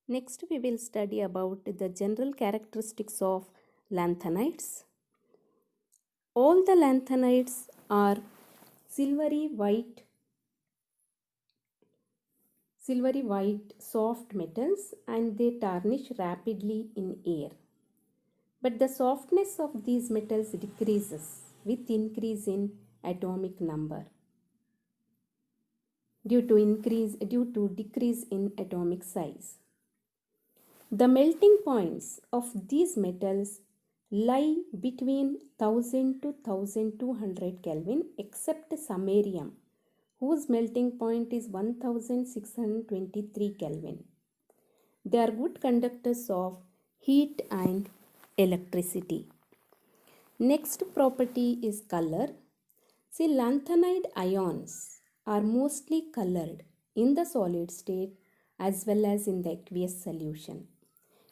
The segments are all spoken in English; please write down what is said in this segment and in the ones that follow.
Next, we will study about the general characteristics of lanthanides. All the lanthanides are silvery white soft metals and they tarnish rapidly in air. But the softness of these metals decreases with increase in atomic number due to decrease in atomic size. The melting points of these metals lie between 1000 to 1200 Kelvin except samarium, whose melting point is 1623 Kelvin. They are good conductors of heat and electricity. Next property is color. See, lanthanide ions are mostly colored in the solid state as well as in the aqueous solution.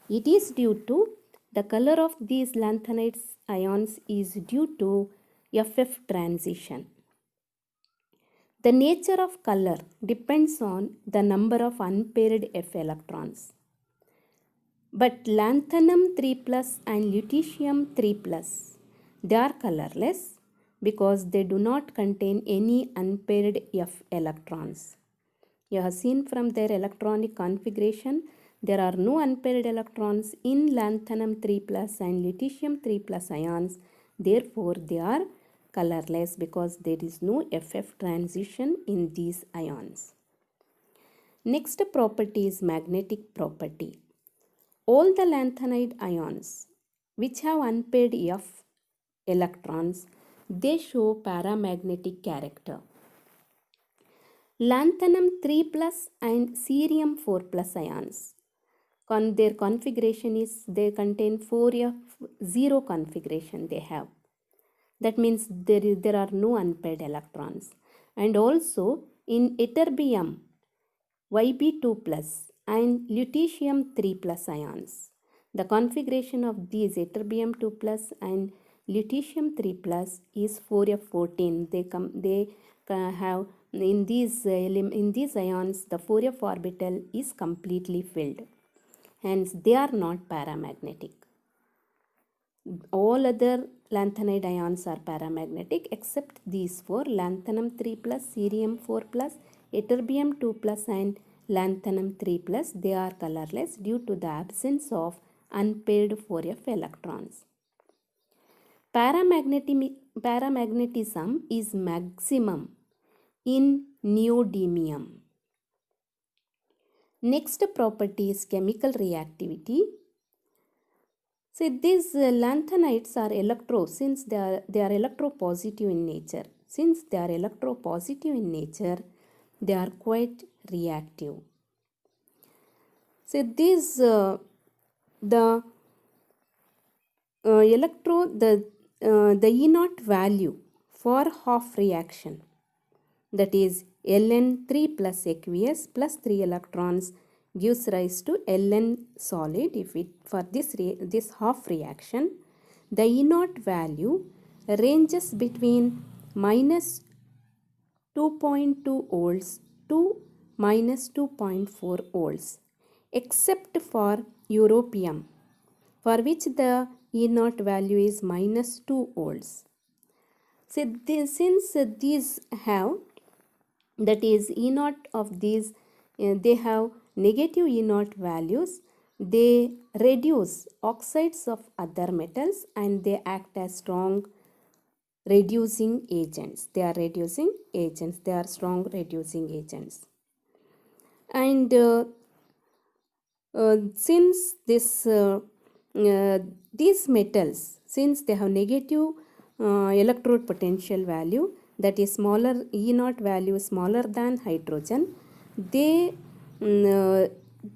It is due to the color of these lanthanide ions is due to FF transition. The nature of color depends on the number of unpaired F electrons. But lanthanum 3+ and lutetium 3+, they are colorless because they do not contain any unpaired F electrons. You have seen from their electronic configuration, there are no unpaired electrons in lanthanum 3+ and lutetium 3+ ions. Therefore, they are colorless because there is no FF transition in these ions. Next property is magnetic property. All the lanthanide ions which have unpaired F electrons, they show paramagnetic character. Lanthanum 3+ and cerium 4+ ions. Their configuration is they contain 4f0 configuration they have. That means there are no unpaired electrons. And also in ytterbium Yb2+ and lutetium 3+ ions. The configuration of these ytterbium 2+ and lutetium 3+ is 4f14. They have in these ions the 4f orbital is completely filled. Hence, they are not paramagnetic. All other lanthanide ions are paramagnetic except these four: lanthanum 3+, cerium 4+, ytterbium 2+, and lanthanum 3+. They are colorless due to the absence of unpaired 4f electrons. Paramagnetism is maximum in neodymium. Next property is chemical reactivity. So these lanthanides are since they are electropositive in nature. Since they are electropositive in nature, they are quite reactive. So these the E0 value for half reaction, that is Ln 3+ aqueous plus 3 electrons gives rise to Ln solid. For this half reaction, the E0 value ranges between -2.2 volts to -2.4 volts, except for europium, for which the E0 value is -2 volts. So since these have, that is E0 of these, they have negative E0 values, they reduce oxides of other metals and they act as strong reducing agents. They are strong reducing agents. And since these metals, since they have negative electrode potential value, that is smaller, E0 value smaller than hydrogen,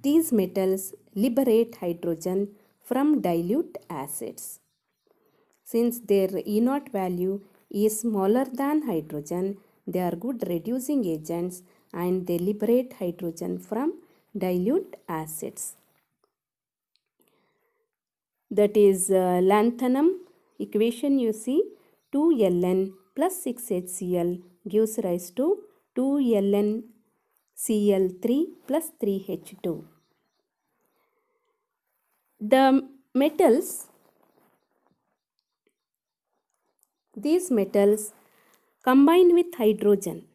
these metals liberate hydrogen from dilute acids. Since their E0 value is smaller than hydrogen, they are good reducing agents and they liberate hydrogen from dilute acids. That is lanthanum equation you see, 2Ln plus 6HCl gives rise to 2LnCl3 plus 3H2. The metals, these metals combine with hydrogen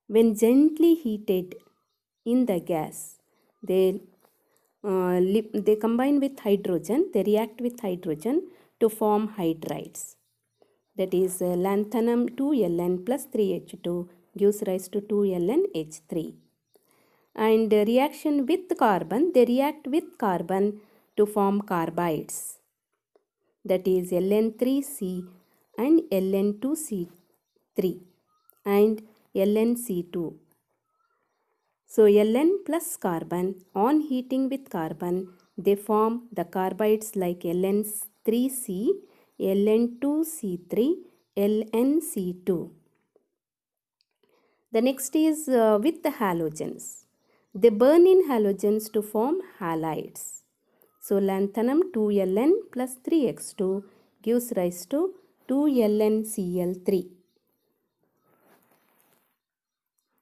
when gently heated in the gas. They combine with hydrogen, they react with hydrogen to form hydrides. That is lanthanum 2Ln plus 3H2 gives rise to 2LnH3. And reaction with carbon, they react with carbon to form carbides. That is Ln3C and Ln2C3 and LnC2. So Ln plus carbon, on heating with carbon, they form the carbides like Ln3C, Ln2C3, LnC2. The next is with the halogens. They burn in halogens to form halides. So lanthanum 2Ln plus 3X2 gives rise to 2LnCl3.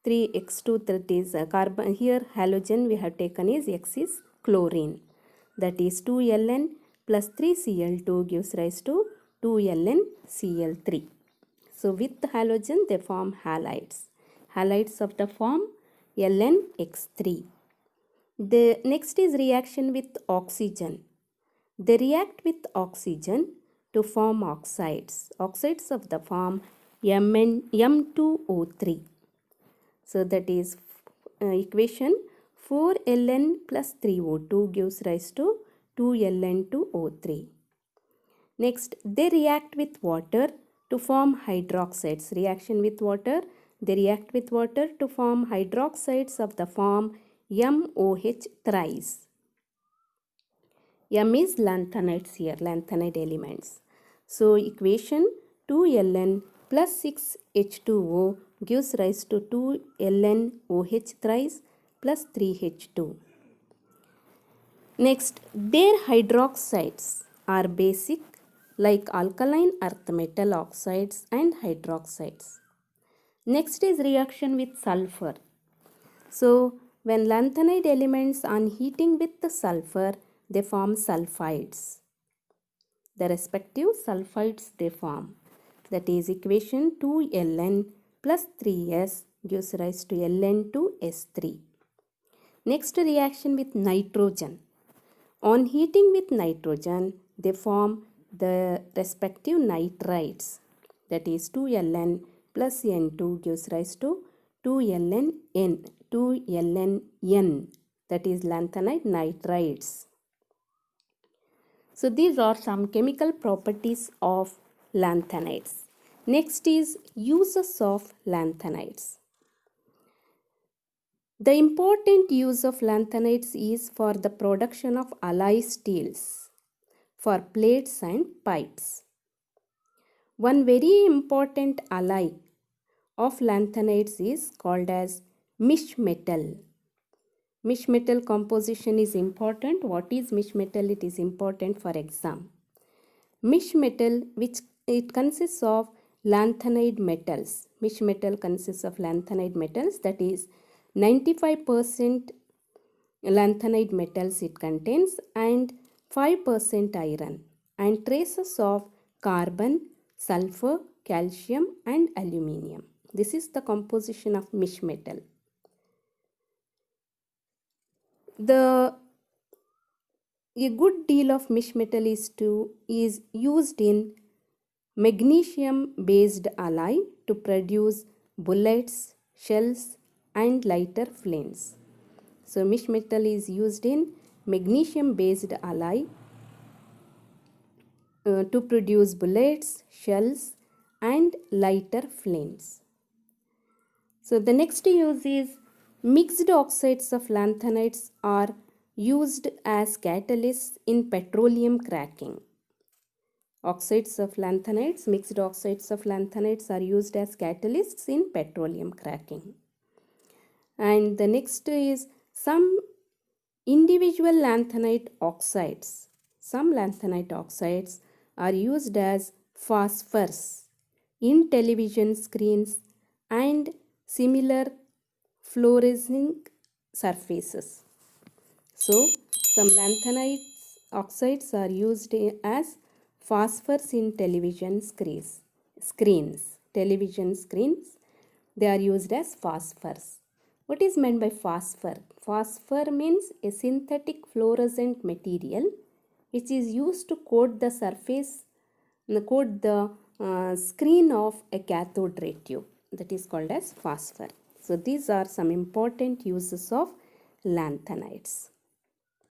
3X2, that is carbon. Here halogen we have taken is X is chlorine. That is 2Ln plus 3Cl2 gives rise to 2LnCl3. So with the halogen they form halides. Halides of the form LnX3. The next is reaction with oxygen. They react with oxygen to form oxides. Oxides of the form M2O3. So that is equation 4Ln plus 3O2 gives rise to 2Ln2O3. Next, they react with water to form hydroxides. Reaction with water, they react with water to form hydroxides of the form MOH thrice. M is lanthanides here, lanthanide elements. So equation 2Ln plus 6H2O gives rise to 2LnOH thrice plus 3H2. Next, their hydroxides are basic like alkaline earth metal oxides and hydroxides. Next is reaction with sulfur. So when lanthanide elements on heating with the sulfur, they form sulfides. The respective sulfides they form. That is equation 2Ln plus 3S gives rise to Ln2S3. Next reaction with nitrogen. On heating with nitrogen, they form the respective nitrides. That is 2Ln plus N2 gives rise to 2LnN. That is lanthanide nitrides. So these are some chemical properties of lanthanides. Next is uses of lanthanides. The important use of lanthanides is for the production of alloy steels, for plates and pipes. One very important alloy of lanthanides is called as mish metal. Mish metal composition is important. What is mish metal? It is important for exam. Mish metal, which it consists of lanthanide metals. Mish metal consists of lanthanide metals, that is 95% lanthanide metals it contains and 5% iron and traces of carbon, sulfur, calcium and aluminium. This is the composition of mish metal. A good deal of mish metal is used in magnesium based alloy to produce bullets, shells and lighter flames. So mish metal is used in magnesium based alloy to produce bullets, shells and lighter flames. So the next use is mixed oxides of lanthanides are used as catalysts in petroleum cracking. Oxides of lanthanides, mixed oxides of lanthanides are used as catalysts in petroleum cracking. And the next is some individual lanthanide oxides. Some lanthanide oxides are used as phosphors in television screens and similar fluorescing surfaces. So, some lanthanides oxides are used as phosphors in television screens. Television screens, they are used as phosphors. What is meant by phosphor? Phosphor means a synthetic fluorescent material which is used to coat the screen of a cathode ray tube. That is called as phosphor. So these are some important uses of lanthanides.